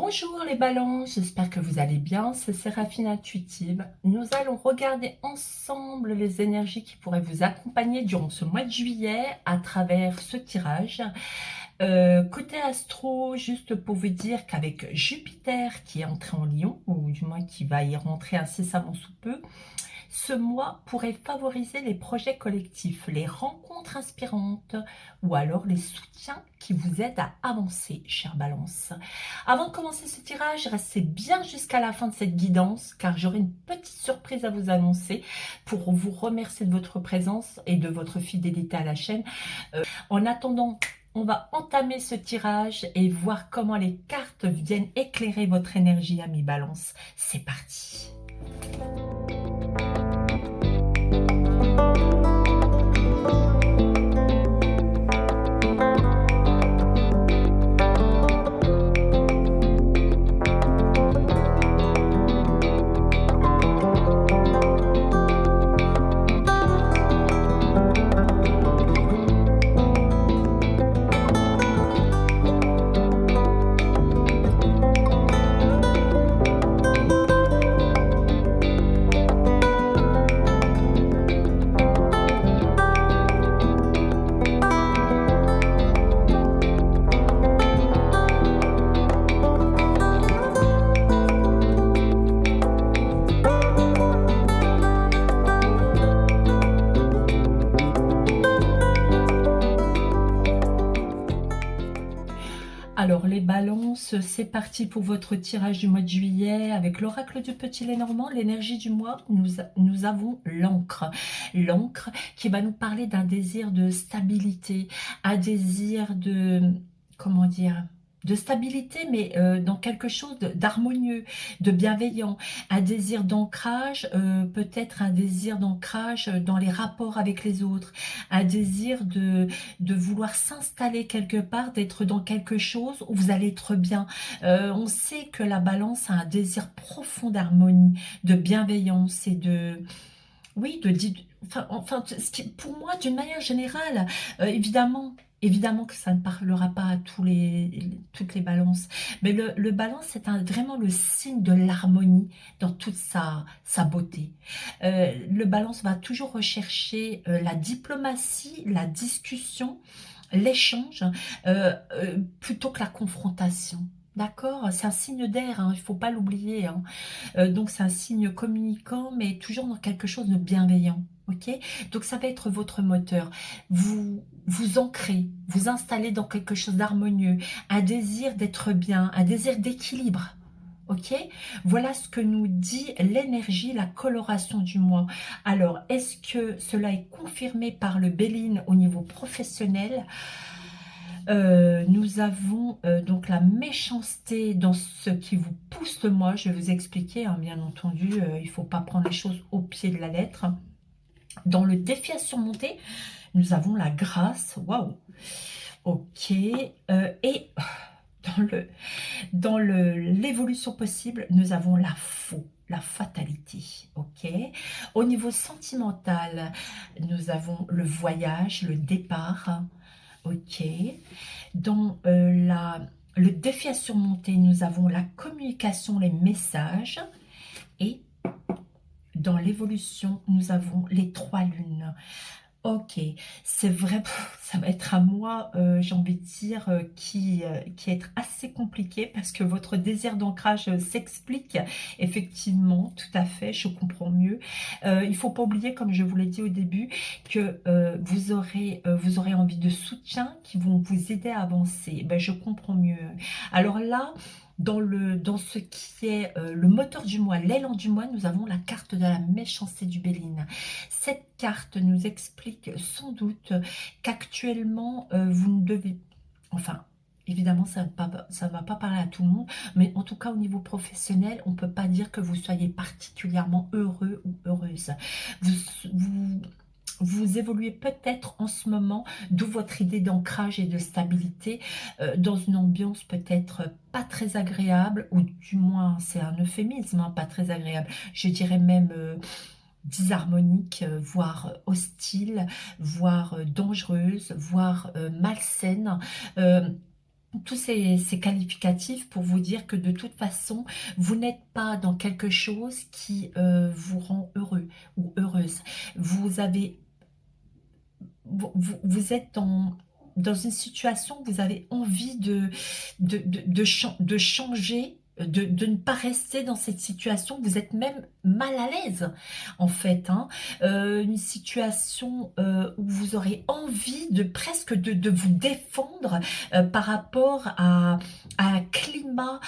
Bonjour les balances, j'espère que vous allez bien, c'est Séraphine Intuitive. Nous allons regarder ensemble les énergies qui pourraient vous accompagner durant ce mois de juillet à travers ce tirage. Côté astro, juste pour vous dire qu'avec Jupiter qui est entré en Lion, ou du moins qui va y rentrer incessamment sous peu, ce mois pourrait favoriser les projets collectifs, les rencontres inspirantes ou alors les soutiens qui vous aident à avancer, chère Balance. Avant de commencer ce tirage, restez bien jusqu'à la fin de cette guidance car j'aurai une petite surprise à vous annoncer pour vous remercier de votre présence et de votre fidélité à la chaîne. En attendant, on va entamer ce tirage et voir comment les cartes viennent éclairer votre énergie, ami Balance. C'est parti! Alors les balances, c'est parti pour votre tirage du mois de juillet avec l'oracle du Petit Lénormand, l'énergie du mois. Nous avons l'encre. L'encre qui va nous parler d'un désir de stabilité, un désir de, comment dire, de stabilité, mais dans quelque chose d'harmonieux, de bienveillant, un désir d'ancrage, peut-être un désir d'ancrage dans les rapports avec les autres, un désir de vouloir s'installer quelque part, d'être dans quelque chose où vous allez être bien. On sait que la balance a un désir profond d'harmonie, de bienveillance et de... Oui, enfin, ce qui, pour moi, d'une manière générale, évidemment que ça ne parlera pas à toutes les balances, mais le balance, c'est vraiment le signe de l'harmonie dans toute sa beauté. Le balance va toujours rechercher la diplomatie, la discussion, l'échange, plutôt que la confrontation. D'accord? C'est un signe d'air, hein, il ne faut pas l'oublier, hein. Donc c'est un signe communicant, mais toujours dans quelque chose de bienveillant. Ok, donc ça va être votre moteur. Vous ancrez, vous installez dans quelque chose d'harmonieux, un désir d'être bien, un désir d'équilibre. Ok, voilà ce que nous dit l'énergie, la coloration du mois. Alors, est-ce que cela est confirmé par le Béline au niveau professionnel? Nous avons donc la méchanceté dans ce qui vous pousse le mois. Je vais vous expliquer, hein, bien entendu, il ne faut pas prendre les choses au pied de la lettre. Dans le défi à surmonter, nous avons la grâce. Waouh! Ok. Et dans l'évolution possible, nous avons la faux. La fatalité, ok. Au niveau sentimental, nous avons le voyage, le départ, ok. Dans le défi à surmonter, nous avons la communication, les messages. Et dans l'évolution, nous avons les 3 lunes. Ok, c'est vrai, ça va être à moi, j'ai envie de dire, qui est assez compliqué parce que votre désir d'ancrage s'explique effectivement, tout à fait, je comprends mieux. Il ne faut pas oublier, comme je vous l'ai dit au début, que vous aurez envie de soutien qui vont vous aider à avancer. Ben, je comprends mieux. Alors là, dans ce qui est le moteur du mois, l'élan du mois, nous avons la carte de la méchanceté du Béline. Cette carte nous explique sans doute qu'actuellement, vous ne devez... Enfin, évidemment, ça ne va pas parler à tout le monde, mais en tout cas, au niveau professionnel, on ne peut pas dire que vous soyez particulièrement heureux ou heureuse. Vous évoluez peut-être en ce moment, d'où votre idée d'ancrage et de stabilité, dans une ambiance peut-être pas très agréable, ou du moins c'est un euphémisme, hein, pas très agréable, je dirais même disharmonique, voire hostile, voire dangereuse, voire malsaine. ces qualificatifs pour vous dire que de toute façon, vous n'êtes pas dans quelque chose qui vous rend heureux ou heureuse. Vous avez, vous êtes dans une situation où vous avez envie de changer, de ne pas rester dans cette situation. Vous êtes même mal à l'aise, en fait. Hein. Une situation où vous aurez envie de presque de vous défendre par rapport à un climat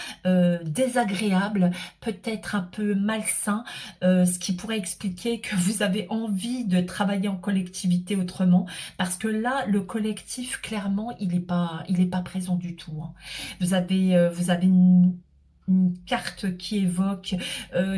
désagréable, peut-être un peu malsain, ce qui pourrait expliquer que vous avez envie de travailler en collectivité autrement, parce que là, le collectif, clairement, il est pas présent du tout. Hein. Vous avez une carte qui évoque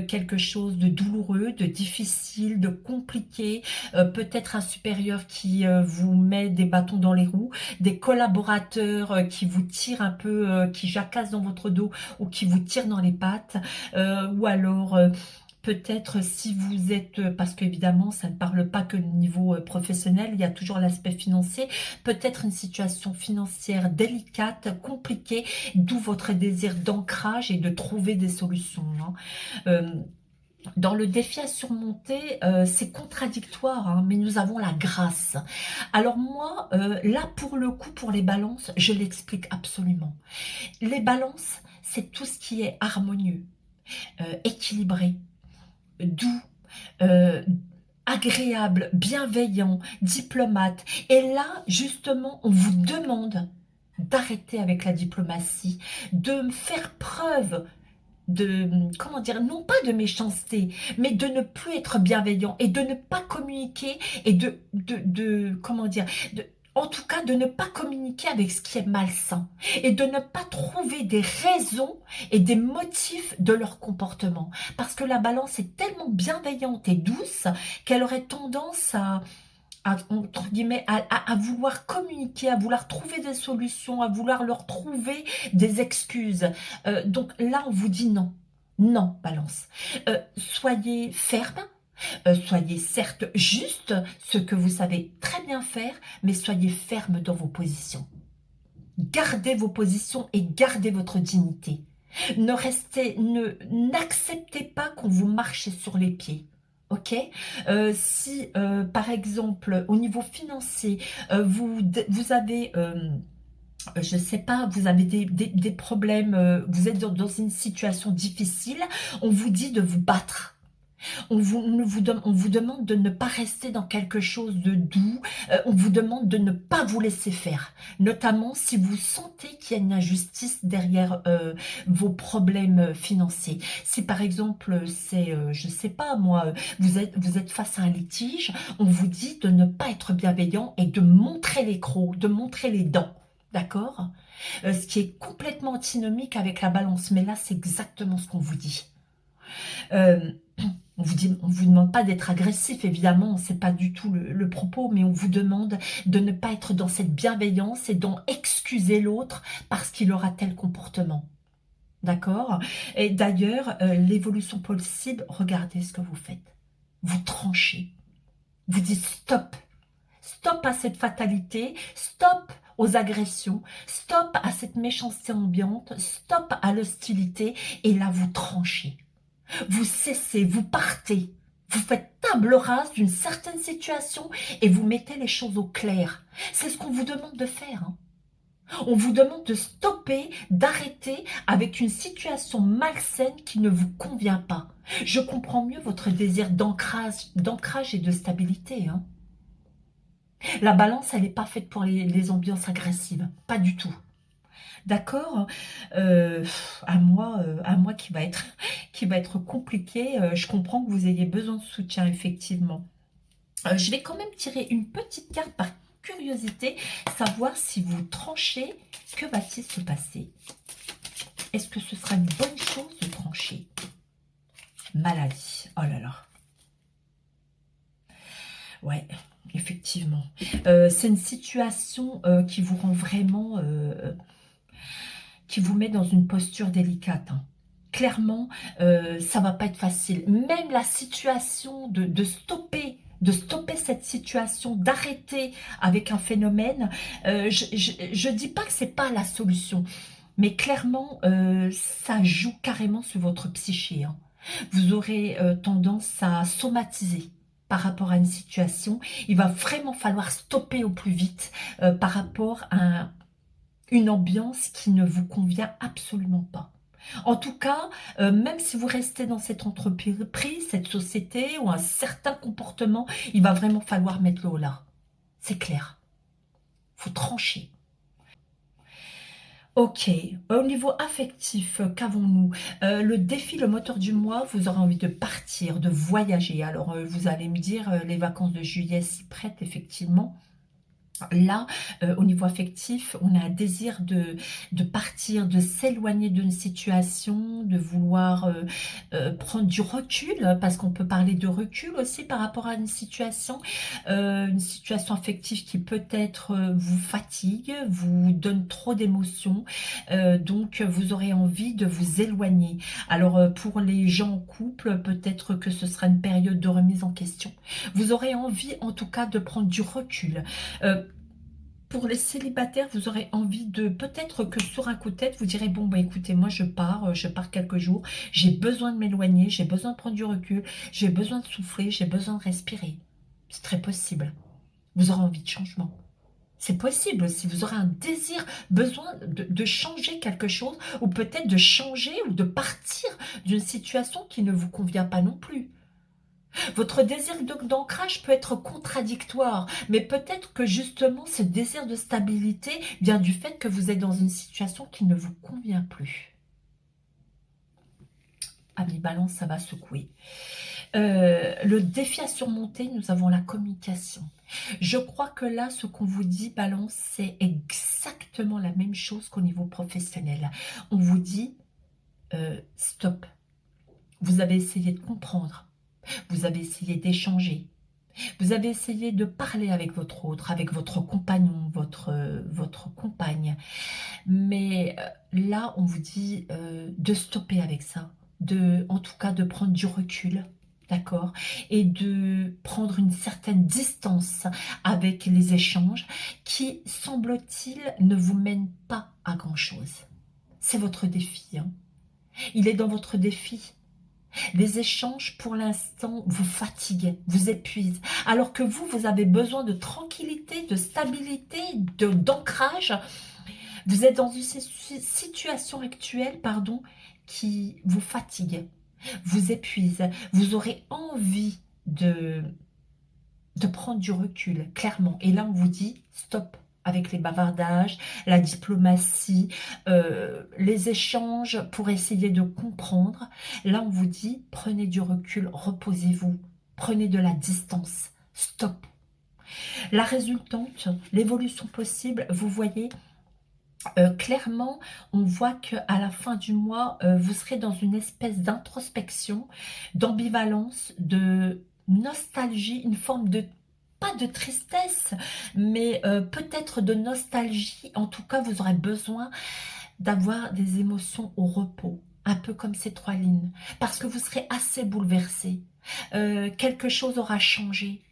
quelque chose de douloureux, de difficile, de compliqué, peut-être un supérieur qui vous met des bâtons dans les roues, des collaborateurs qui vous tirent un peu, qui jacassent dans votre dos ou qui vous tirent dans les pattes, ou alors peut-être si vous êtes, parce qu'évidemment ça ne parle pas que du niveau professionnel, il y a toujours l'aspect financier, peut-être une situation financière délicate, compliquée, d'où votre désir d'ancrage et de trouver des solutions. Hein. Dans le défi à surmonter, c'est contradictoire, hein, mais nous avons la grâce. Alors moi, là pour le coup, pour les balances, je l'explique absolument. Les balances, c'est tout ce qui est harmonieux, équilibré, doux, euh, agréable, bienveillant, diplomate. Et là, justement, on vous demande d'arrêter avec la diplomatie, de faire preuve de, comment dire, non pas de méchanceté, mais de ne plus être bienveillant et de ne pas communiquer et comment dire, en tout cas, de ne pas communiquer avec ce qui est malsain et de ne pas trouver des raisons et des motifs de leur comportement. Parce que la balance est tellement bienveillante et douce qu'elle aurait tendance entre guillemets, à vouloir communiquer, à vouloir trouver des solutions, à vouloir leur trouver des excuses. Donc là, on vous dit non. Non, balance. Soyez ferme. Soyez certes juste, ce que vous savez très bien faire, mais soyez ferme dans vos positions. Gardez vos positions et gardez votre dignité. N'acceptez pas qu'on vous marche sur les pieds. Ok, si par exemple au niveau financier vous avez je sais pas, vous avez des problèmes, vous êtes dans une situation difficile, on vous dit de vous battre. On vous demande de ne pas rester dans quelque chose de doux, on vous demande de ne pas vous laisser faire, notamment si vous sentez qu'il y a une injustice derrière vos problèmes financiers. Si par exemple, c'est, je sais pas moi, vous êtes face à un litige, on vous dit de ne pas être bienveillant et de montrer les crocs, de montrer les dents. D'accord? Ce qui est complètement antinomique avec la balance, mais là c'est exactement ce qu'on vous dit. Euh, on vous demande pas d'être agressif, évidemment, c'est pas du tout le propos, mais on vous demande de ne pas être dans cette bienveillance et d'en excuser l'autre parce qu'il aura tel comportement. D'accord? Et d'ailleurs, l'évolution possible, regardez ce que vous faites. Vous tranchez. Vous dites stop. Stop à cette fatalité. Stop aux agressions. Stop à cette méchanceté ambiante. Stop à l'hostilité. Et là, vous tranchez. Vous cessez, vous partez, vous faites table rase d'une certaine situation et vous mettez les choses au clair. C'est ce qu'on vous demande de faire. Hein. On vous demande de stopper, d'arrêter avec une situation malsaine qui ne vous convient pas. Je comprends mieux votre désir d'ancrage et de stabilité. Hein. La balance, elle n'est pas faite pour les ambiances agressives, pas du tout. D'accord, à moi qui va être compliqué. Je comprends que vous ayez besoin de soutien, effectivement. Je vais quand même tirer une petite carte par curiosité, savoir si vous tranchez, que va-t-il se passer? Est-ce que ce sera une bonne chose de trancher? Maladie, oh là là. Ouais, effectivement. C'est une situation qui vous rend vraiment... qui vous met dans une posture délicate. Hein. Clairement, ça va pas être facile. Même la situation de stopper de stopper cette situation, d'arrêter avec un phénomène. Je dis pas que c'est pas la solution, mais clairement, ça joue carrément sur votre psyché, hein. Vous aurez tendance à somatiser par rapport à une situation. Il va vraiment falloir stopper au plus vite par rapport à une ambiance qui ne vous convient absolument pas. En tout cas, même si vous restez dans cette entreprise, cette société ou un certain comportement, il va vraiment falloir mettre le haut là. C'est clair. Il faut trancher. Ok, au niveau affectif, qu'avons-nous? Le défi, le moteur du mois, vous aurez envie de partir, de voyager. Alors, vous allez me dire, les vacances de juillet s'y prêtent effectivement. Là, au niveau affectif, on a un désir de partir, de s'éloigner d'une situation, de vouloir prendre du recul, parce qu'on peut parler de recul aussi par rapport à une situation affective qui peut-être vous fatigue, vous donne trop d'émotions, donc vous aurez envie de vous éloigner. Alors pour les gens en couple, peut-être que ce sera une période de remise en question. Vous aurez envie en tout cas de prendre du recul. Pour les célibataires, vous aurez envie de, peut-être que sur un coup de tête, vous direz, bon, bah écoutez, moi je pars quelques jours, j'ai besoin de m'éloigner, j'ai besoin de prendre du recul, j'ai besoin de souffler, j'ai besoin de respirer. C'est très possible. Vous aurez envie de changement. C'est possible si vous aurez un désir, besoin de changer quelque chose, ou peut-être de changer ou de partir d'une situation qui ne vous convient pas non plus. Votre désir d'ancrage peut être contradictoire, mais peut-être que justement ce désir de stabilité vient du fait que vous êtes dans une situation qui ne vous convient plus. Ami Balance, ça va secouer. Le défi à surmonter, nous avons la communication. Je crois que là, ce qu'on vous dit, Balance, c'est exactement la même chose qu'au niveau professionnel. On vous dit, stop. Vous avez essayé de comprendre. Vous avez essayé d'échanger. Vous avez essayé de parler avec votre autre, avec votre compagnon, votre compagne. Mais là, on vous dit de stopper avec ça. En tout cas, de prendre du recul. D'accord? Et de prendre une certaine distance avec les échanges qui, semble-t-il, ne vous mènent pas à grand-chose. C'est votre défi, hein. Il est dans votre défi. Les échanges, pour l'instant, vous fatiguent, vous épuisent. Alors que vous avez besoin de tranquillité, de stabilité, d'ancrage. Vous êtes dans une situation actuelle, pardon, qui vous fatigue, vous épuise. Vous aurez envie de prendre du recul, clairement. Et là, on vous dit, stop avec les bavardages, la diplomatie, les échanges pour essayer de comprendre. Là, on vous dit, prenez du recul, reposez-vous, prenez de la distance, stop. La résultante, l'évolution possible, vous voyez, clairement, on voit qu'à la fin du mois, vous serez dans une espèce d'introspection, d'ambivalence, de nostalgie, une forme de, pas de tristesse, mais peut-être de nostalgie. En tout cas, vous aurez besoin d'avoir des émotions au repos, un peu comme ces trois lignes, parce que vous serez assez bouleversé. Quelque chose aura changé.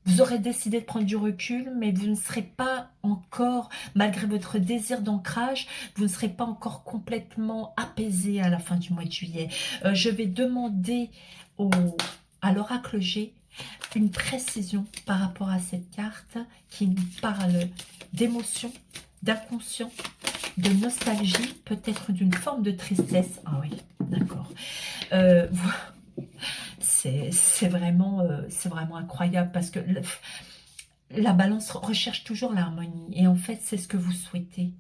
Vous aurez décidé de prendre du recul, mais vous ne serez pas encore, malgré votre désir d'ancrage, vous ne serez pas encore complètement apaisé à la fin du mois de juillet. Je vais demander à l'oracle G une précision par rapport à cette carte qui nous parle d'émotion, d'inconscient, de nostalgie, peut-être d'une forme de tristesse. Ah oui, d'accord. C'est vraiment incroyable parce que la balance recherche toujours l'harmonie et en fait c'est ce que vous souhaitez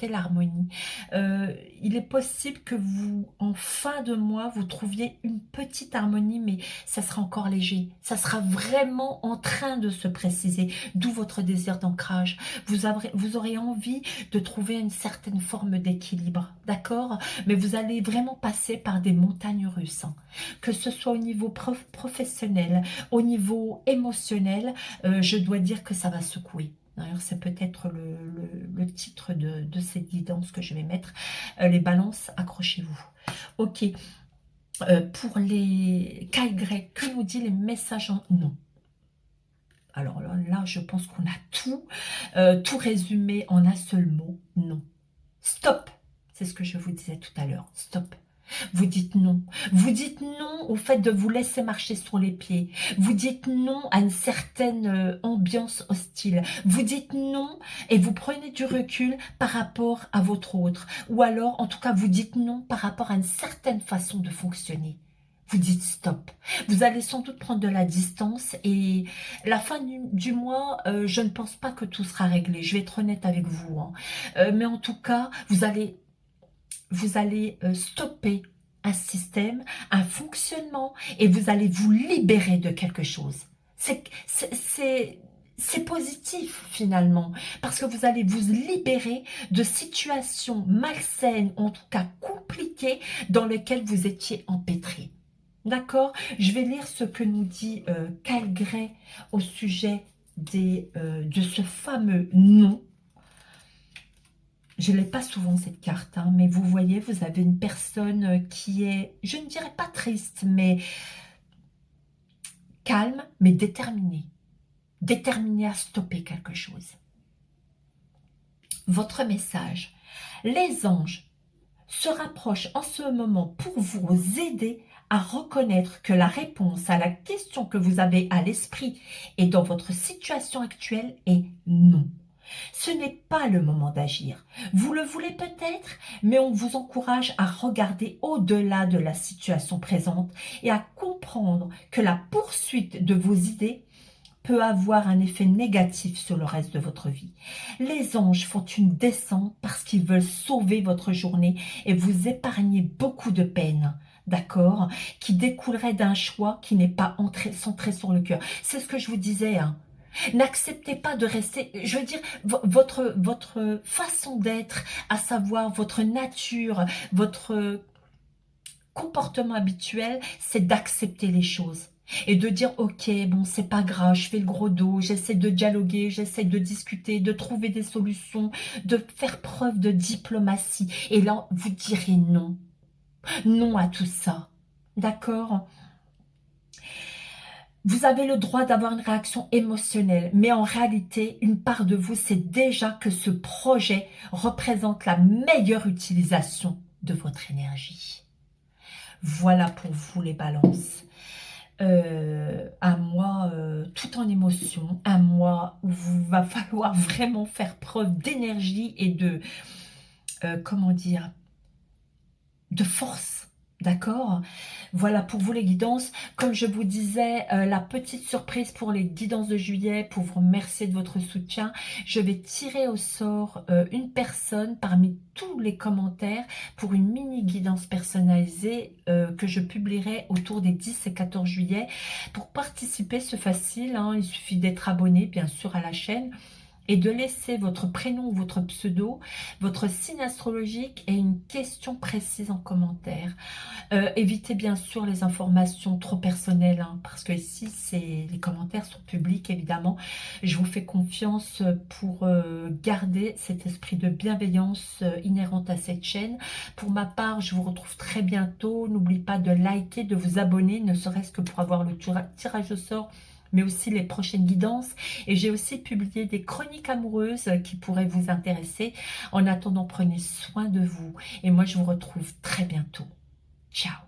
l'harmonie. Il est possible que vous en fin de mois vous trouviez une petite harmonie, mais ça sera encore léger, ça sera vraiment en train de se préciser, d'où votre désir d'ancrage. Vous aurez envie de trouver une certaine forme d'équilibre, d'accord, mais vous allez vraiment passer par des montagnes russes, hein. Que ce soit au niveau professionnel, au niveau émotionnel, je dois dire que ça va secouer. D'ailleurs, c'est peut-être le titre de cette guidance que je vais mettre. Les balances, accrochez-vous. Ok. Pour les cas Y, que nous dit les messages en non? Alors là, je pense qu'on a tout résumé en un seul mot, non. Stop, c'est ce que je vous disais tout à l'heure, stop. Vous dites non. Vous dites non au fait de vous laisser marcher sur les pieds. Vous dites non à une certaine ambiance hostile. Vous dites non et vous prenez du recul par rapport à votre autre. Ou alors, en tout cas, vous dites non par rapport à une certaine façon de fonctionner. Vous dites stop. Vous allez sans doute prendre de la distance et la fin du mois, je ne pense pas que tout sera réglé. Je vais être honnête avec vous, hein. Mais en tout cas, vous allez stopper un système, un fonctionnement, et vous allez vous libérer de quelque chose. C'est positif finalement, parce que vous allez vous libérer de situations malsaines, en tout cas compliquées, dans lesquelles vous étiez empêtré. D'accord? Je vais lire ce que nous dit Kyle Gray au sujet de ce fameux nom. Je ne l'ai pas souvent cette carte, hein, mais vous voyez, vous avez une personne qui est, je ne dirais pas triste, mais calme, mais déterminée. Déterminée à stopper quelque chose. Votre message. Les anges se rapprochent en ce moment pour vous aider à reconnaître que la réponse à la question que vous avez à l'esprit et dans votre situation actuelle est non. Ce n'est pas le moment d'agir. Vous le voulez peut-être, mais on vous encourage à regarder au-delà de la situation présente et à comprendre que la poursuite de vos idées peut avoir un effet négatif sur le reste de votre vie. Les anges font une descente parce qu'ils veulent sauver votre journée et vous épargner beaucoup de peine, d'accord, qui découlerait d'un choix qui n'est pas centré sur le cœur. C'est ce que je vous disais, hein. N'acceptez pas de rester, je veux dire, votre façon d'être, à savoir votre nature, votre comportement habituel, c'est d'accepter les choses. Et de dire, ok, bon, c'est pas grave, je fais le gros dos, j'essaie de dialoguer, j'essaie de discuter, de trouver des solutions, de faire preuve de diplomatie. Et là, vous direz non. Non à tout ça. D'accord ? Vous avez le droit d'avoir une réaction émotionnelle, mais en réalité, une part de vous sait déjà que ce projet représente la meilleure utilisation de votre énergie. Voilà pour vous les balances. Un mois tout en émotion, un mois où il va falloir vraiment faire preuve d'énergie et de, comment dire, de force, d'accord? Voilà pour vous les guidances. Comme je vous disais, la petite surprise pour les guidances de juillet, pour vous remercier de votre soutien, je vais tirer au sort une personne parmi tous les commentaires pour une mini guidance personnalisée que je publierai autour des 10 et 14 juillet. Pour participer, c'est facile, hein, il suffit d'être abonné bien sûr à la chaîne et de laisser votre prénom ou votre pseudo, votre signe astrologique et une question précise en commentaire. Évitez bien sûr les informations trop personnelles, hein, parce que ici, les commentaires sont publics évidemment. Je vous fais confiance pour garder cet esprit de bienveillance inhérente à cette chaîne. Pour ma part, je vous retrouve très bientôt. N'oubliez pas de liker, de vous abonner, ne serait-ce que pour avoir le tirage au sort, mais aussi les prochaines guidances. Et j'ai aussi publié des chroniques amoureuses qui pourraient vous intéresser. En attendant, prenez soin de vous. Et moi, je vous retrouve très bientôt. Ciao.